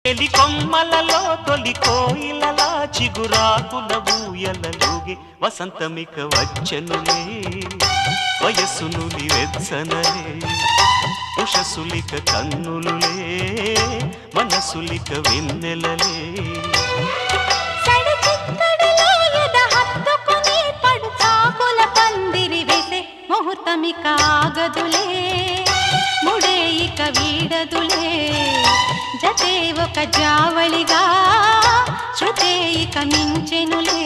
ఎలి కొమ్మలలో తొలి కోయిలలా చిగురాకుల ఊయలలుగే వసంతమిక వచ్చనులే వయస్సునులి వెచ్చనలే ఉషసులిక కన్నులులే మనసులిక వెన్నెలలే ముహూర్తమిక ఆగదులే ముడే ఇక వీడదులే జతే ఒక జావళిగా శృతే ఇక మించెనులే